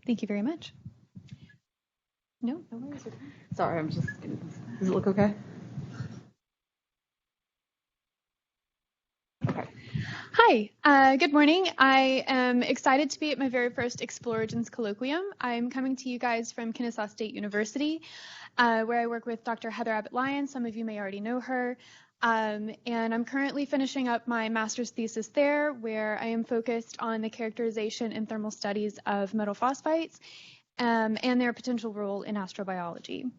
Thank you very much. No worries. Sorry, does it look okay? Okay. Hi, good morning. I am excited to be at my very first Exploragens Colloquium. I'm coming to you guys from Kennesaw State University, where I work with Dr. Heather Abbott-Lyon. Some of you may already know her. And I'm currently finishing up my master's thesis there, where I am focused on the characterization and thermal studies of metal phosphites and their potential role in astrobiology.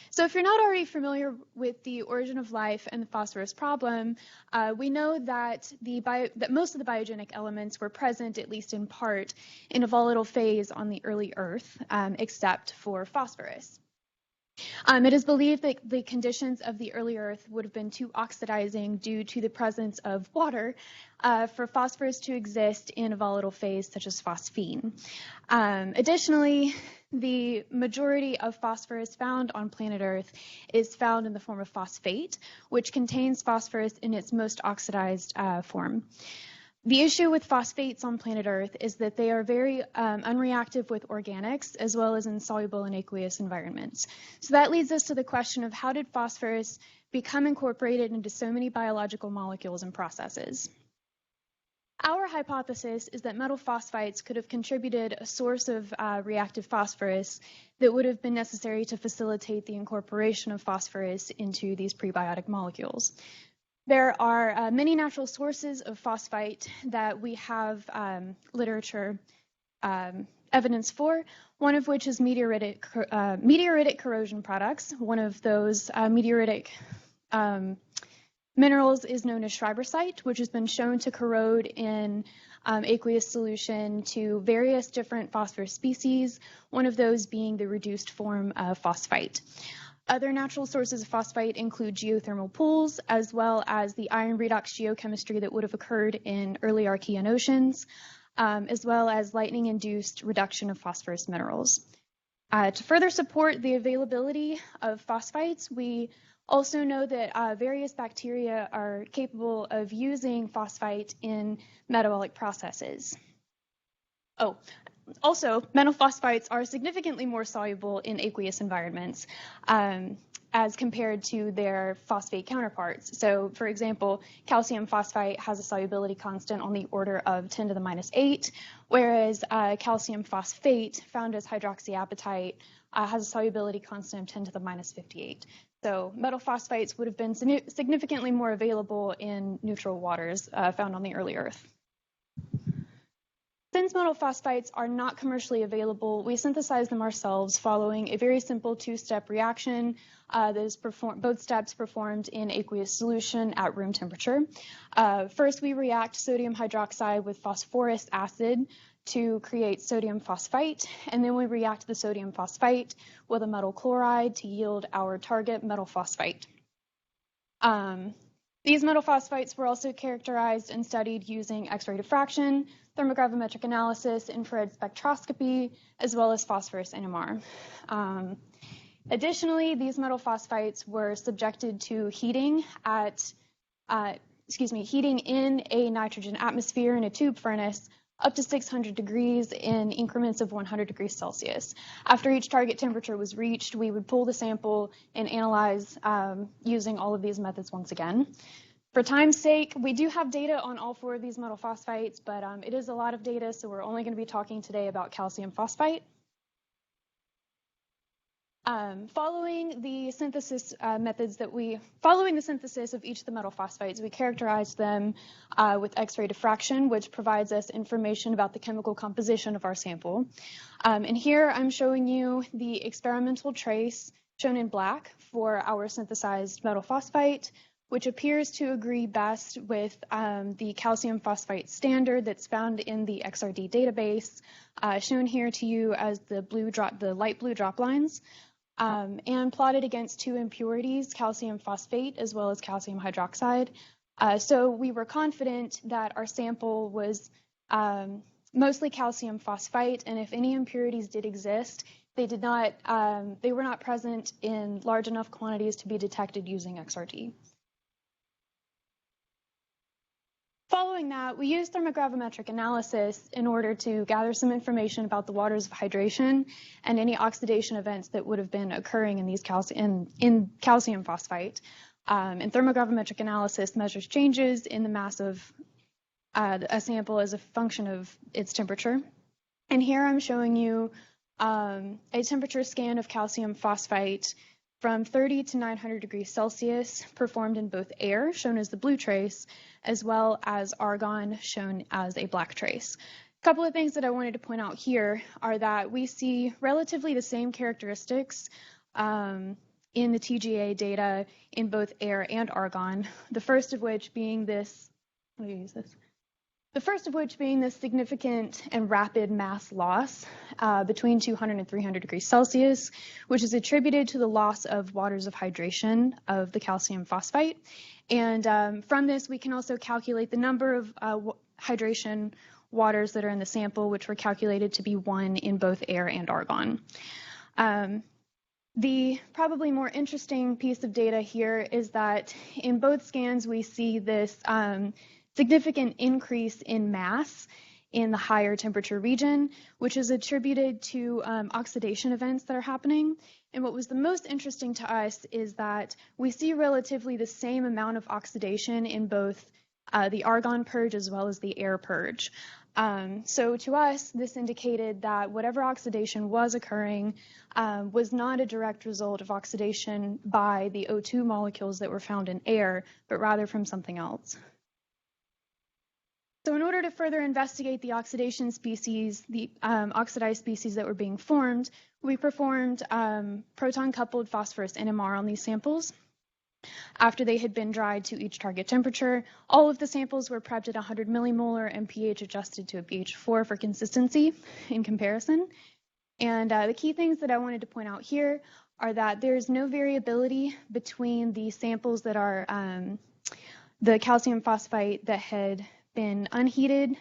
So if you're not already familiar with the origin of life and the phosphorus problem, we know that most of the biogenic elements were present, at least in part, in a volatile phase on the early Earth, except for phosphorus. It is believed that the conditions of the early Earth would have been too oxidizing due to the presence of water for phosphorus to exist in a volatile phase such as phosphine. Additionally, the majority of phosphorus found on planet Earth is found in the form of phosphate, which contains phosphorus in its most oxidized form. The issue with phosphates on planet Earth is that they are very unreactive with organics as well as insoluble in aqueous environments. So that leads us to the question of how did phosphorus become incorporated into so many biological molecules and processes? Our hypothesis is that metal phosphites could have contributed a source of reactive phosphorus that would have been necessary to facilitate the incorporation of phosphorus into these prebiotic molecules. There are many natural sources of phosphite that we have literature evidence for, one of which is meteoritic corrosion products. One of those meteoritic minerals is known as schreibersite, which has been shown to corrode in aqueous solution to various different phosphorus species, one of those being the reduced form of phosphite. Other natural sources of phosphite include geothermal pools, as well as the iron redox geochemistry that would have occurred in early Archean oceans, as well as lightning-induced reduction of phosphorus minerals. To further support the availability of phosphites, we also know that various bacteria are capable of using phosphite in metabolic processes. Also, metal phosphites are significantly more soluble in aqueous environments as compared to their phosphate counterparts. So, for example, calcium phosphite has a solubility constant on the order of 10 to the minus 8, whereas calcium phosphate, found as hydroxyapatite, has a solubility constant of 10 to the minus 58. So metal phosphites would have been significantly more available in neutral waters found on the early Earth. Since metal phosphites are not commercially available, we synthesize them ourselves following a very simple two-step reaction that is both steps performed in aqueous solution at room temperature. First, we react sodium hydroxide with phosphorus acid to create sodium phosphite, and then we react the sodium phosphite with a metal chloride to yield our target metal phosphite. These metal phosphites were also characterized and studied using X-ray diffraction, thermogravimetric analysis, infrared spectroscopy, as well as phosphorus NMR. Additionally, these metal phosphites were subjected to heating in a nitrogen atmosphere in a tube furnace up to 600 degrees in increments of 100 degrees Celsius. After each target temperature was reached, we would pull the sample and analyze using all of these methods once again. For time's sake, we do have data on all 4 of these metal phosphites, but it is a lot of data, so we're only going to be talking today about calcium phosphite. Following the synthesis of each of the metal phosphites, we characterized them with X-ray diffraction, which provides us information about the chemical composition of our sample. And here I'm showing you the experimental trace shown in black for our synthesized metal phosphite, which appears to agree best with the calcium phosphite standard that's found in the XRD database, shown here to you as the light blue drop lines. And plotted against 2 impurities, calcium phosphate as well as calcium hydroxide. So we were confident that our sample was mostly calcium phosphite, and if any impurities did exist, they were not present in large enough quantities to be detected using XRD. Following doing that, we used thermogravimetric analysis in order to gather some information about the waters of hydration and any oxidation events that would have been occurring in these in calcium phosphite. And thermogravimetric analysis measures changes in the mass of a sample as a function of its temperature. And here I'm showing you a temperature scan of calcium phosphite from 30 to 900 degrees Celsius, performed in both air, shown as the blue trace, as well as argon, shown as a black trace. A couple of things that I wanted to point out here are that we see relatively the same characteristics in the TGA data in both air and argon, the first of which being this, let me use this. The first of which being this significant and rapid mass loss between 200 and 300 degrees Celsius, which is attributed to the loss of waters of hydration of the calcium phosphite. And from this, we can also calculate the number of hydration waters that are in the sample, which were calculated to be 1 in both air and argon. The probably more interesting piece of data here is that in both scans, we see this significant increase in mass in the higher temperature region, which is attributed to oxidation events that are happening. And what was the most interesting to us is that we see relatively the same amount of oxidation in both the argon purge as well as the air purge. So to us, this indicated that whatever oxidation was occurring was not a direct result of oxidation by the O2 molecules that were found in air, but rather from something else. So in order to further investigate the oxidation species, the oxidized species that were being formed, we performed proton-coupled phosphorus NMR on these samples. After they had been dried to each target temperature, all of the samples were prepped at 100 millimolar and pH adjusted to a pH 4 for consistency in comparison. And the key things that I wanted to point out here are that there's no variability between the samples that are the calcium phosphite that had been unheated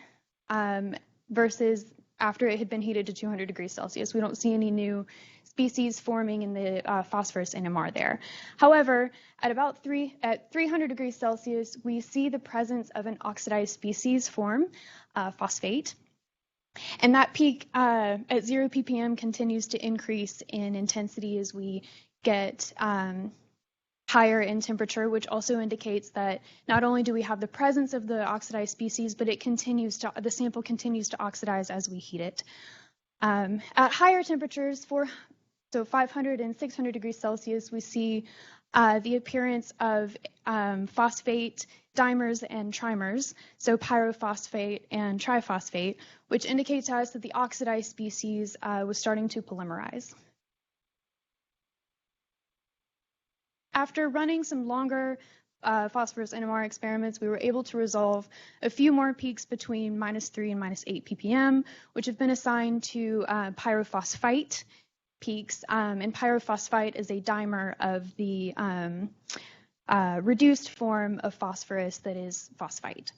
versus after it had been heated to 200 degrees Celsius. We don't see any new species forming in the phosphorus NMR there. However, at 300 degrees Celsius, we see the presence of an oxidized species form, phosphate. And that peak at 0 ppm continues to increase in intensity as we get higher in temperature, which also indicates that not only do we have the presence of the oxidized species, but the sample continues to oxidize as we heat it. At higher temperatures, so 500 and 600 degrees Celsius, we see the appearance of phosphate dimers and trimers, so pyrophosphate and triphosphate, which indicates to us that the oxidized species was starting to polymerize. After running some longer phosphorus NMR experiments, we were able to resolve a few more peaks between -3 and -8 ppm, which have been assigned to pyrophosphite peaks. And pyrophosphite is a dimer of the reduced form of phosphorus that is phosphite.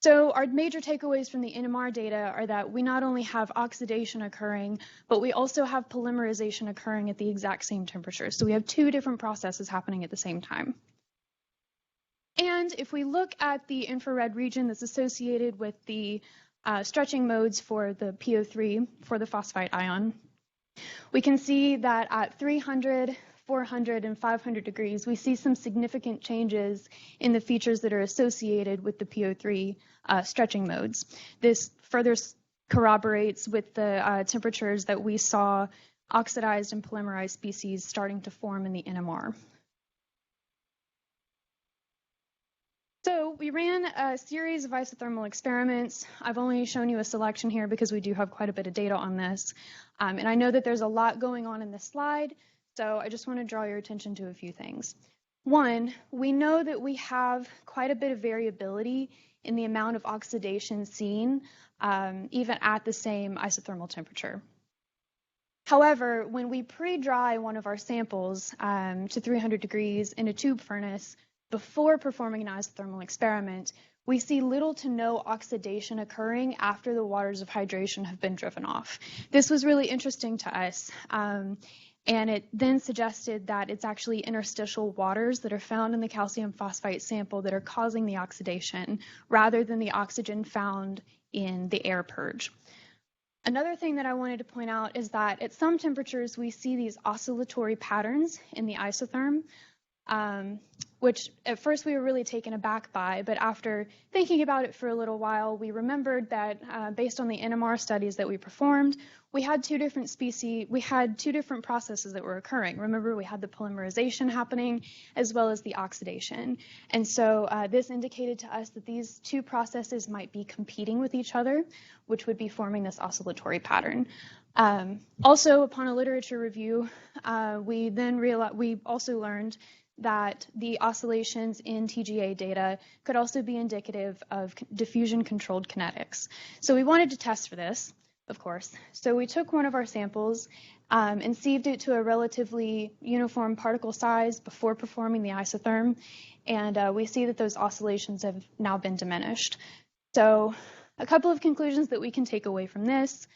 So our major takeaways from the NMR data are that we not only have oxidation occurring, but we also have polymerization occurring at the exact same temperature. So we have 2 different processes happening at the same time. And if we look at the infrared region that's associated with the stretching modes for the PO3 for the phosphite ion, we can see that at 300, 400, and 500 degrees, we see some significant changes in the features that are associated with the PO3 stretching modes. This further corroborates with the temperatures that we saw oxidized and polymerized species starting to form in the NMR. So we ran a series of isothermal experiments. I've only shown you a selection here because we do have quite a bit of data on this. And I know that there's a lot going on in this slide, so I just want to draw your attention to a few things. One, we know that we have quite a bit of variability in the amount of oxidation seen, even at the same isothermal temperature. However, when we pre-dry one of our samples to 300 degrees in a tube furnace before performing an isothermal experiment, we see little to no oxidation occurring after the waters of hydration have been driven off. This was really interesting to us. And it then suggested that it's actually interstitial waters that are found in the calcium phosphite sample that are causing the oxidation rather than the oxygen found in the air purge. Another thing that I wanted to point out is that at some temperatures we see these oscillatory patterns in the isotherm, which at first we were really taken aback by, but after thinking about it for a little while, we remembered that based on the NMR studies that we performed, we had two different processes that were occurring. Remember, we had the polymerization happening as well as the oxidation. And so this indicated to us that these two processes might be competing with each other, which would be forming this oscillatory pattern. Also, upon a literature review, we also learned that the oscillations in TGA data could also be indicative of diffusion-controlled kinetics. So we wanted to test for this, of course. So we took one of our samples and sieved it to a relatively uniform particle size before performing the isotherm, and we see that those oscillations have now been diminished. So a couple of conclusions that we can take away from this.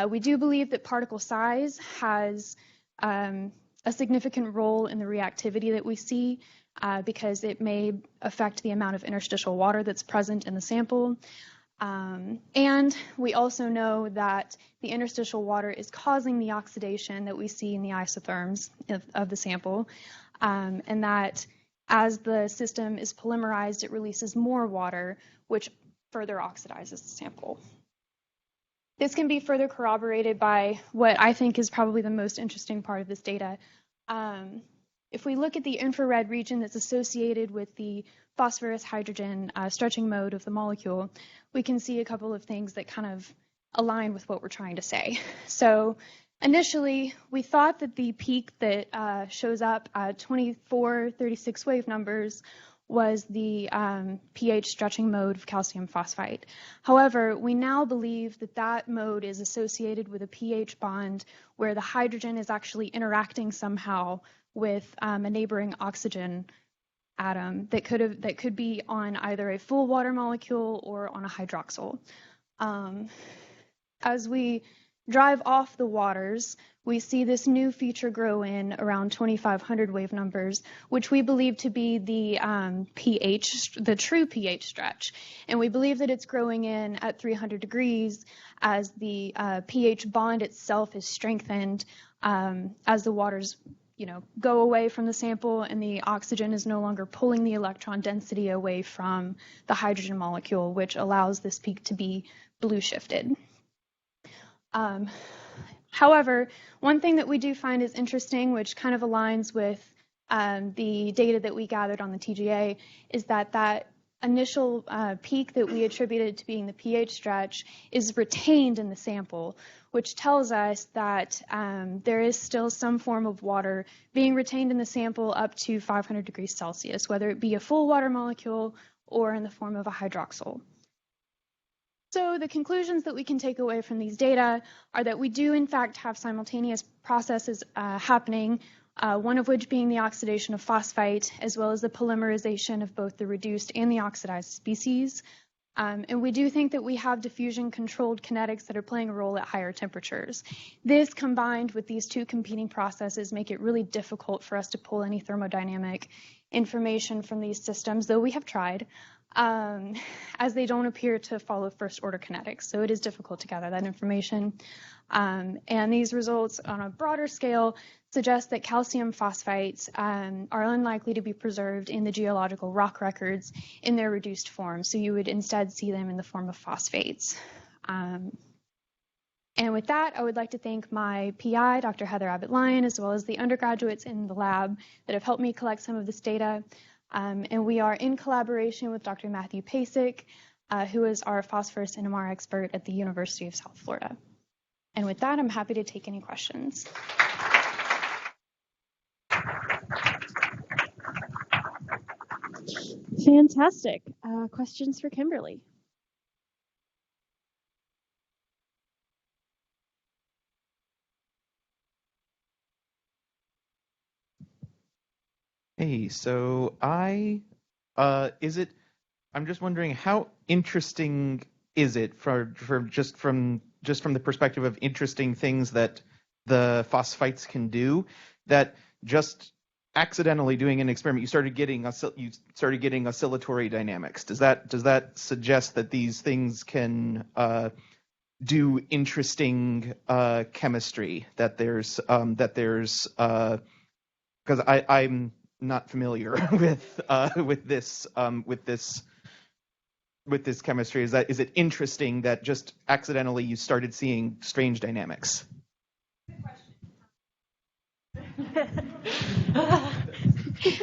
We do believe that particle size has a significant role in the reactivity that we see because it may affect the amount of interstitial water that's present in the sample. And we also know that the interstitial water is causing the oxidation that we see in the isotherms of the sample, and that as the system is polymerized, it releases more water, which further oxidizes the sample. This can be further corroborated by what I think is probably the most interesting part of this data. If we look at the infrared region that's associated with the phosphorus hydrogen stretching mode of the molecule, we can see a couple of things that kind of align with what we're trying to say. So initially, we thought that the peak that shows up at 2436 wave numbers was the pH stretching mode of calcium phosphite. However, we now believe that that mode is associated with a pH bond where the hydrogen is actually interacting somehow with a neighboring oxygen atom that could be on either a full water molecule or on a hydroxyl. As we drive off the waters, we see this new feature grow in around 2500 wave numbers, which we believe to be the true pH stretch. And we believe that it's growing in at 300 degrees as the pH bond itself is strengthened as the waters go away from the sample and the oxygen is no longer pulling the electron density away from the hydrogen molecule, which allows this peak to be blue shifted. However, one thing that we do find is interesting, which kind of aligns with the data that we gathered on the TGA, is that initial peak that we attributed to being the pH stretch is retained in the sample, which tells us that there is still some form of water being retained in the sample up to 500 degrees Celsius, whether it be a full water molecule or in the form of a hydroxyl. So the conclusions that we can take away from these data are that we do in fact have simultaneous processes happening, one of which being the oxidation of phosphite, as well as the polymerization of both the reduced and the oxidized species. And we do think that we have diffusion-controlled kinetics that are playing a role at higher temperatures. This, combined with these two competing processes, make it really difficult for us to pull any thermodynamic information from these systems, though we have tried, as they don't appear to follow first-order kinetics. So it is difficult to gather that information. And these results on a broader scale suggest that calcium phosphites are unlikely to be preserved in the geological rock records in their reduced form. So you would instead see them in the form of phosphates. And with that, I would like to thank my PI, Dr. Heather Abbott-Lyon, as well as the undergraduates in the lab that have helped me collect some of this data. And we are in collaboration with Dr. Matthew Pasek, who is our phosphorus NMR expert at the University of South Florida. And with that, I'm happy to take any questions. Fantastic. Questions for Kimberley? Hey, so I'm just wondering how interesting is it from the perspective of interesting things that the phosphites can do, that just accidentally doing an experiment, you started getting oscillatory dynamics. Does that suggest that these things can do interesting chemistry? That there's because I'm not familiar with this chemistry. Is it interesting that just accidentally you started seeing strange dynamics?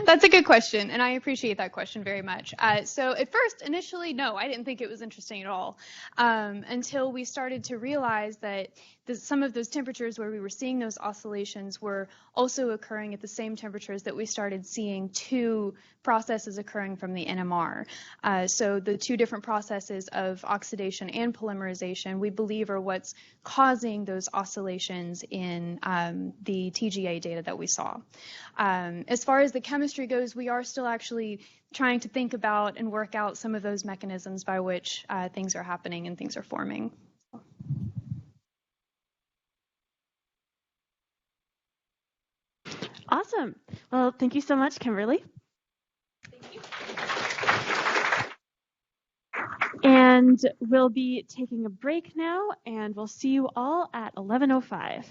That's a good question, and I appreciate that question very much. So at first, initially, no, I didn't think it was interesting at all, until we started to realize that some of those temperatures where we were seeing those oscillations were also occurring at the same temperatures that we started seeing two processes occurring from the NMR. So the two different processes of oxidation and polymerization, we believe, are what's causing those oscillations in the TGA data that we saw. As far as the chemistry goes, we are still actually trying to think about and work out some of those mechanisms by which things are happening and things are forming. Awesome. Well, thank you so much, Kimberly. Thank you. And we'll be taking a break now, and we'll see you all at 11:05.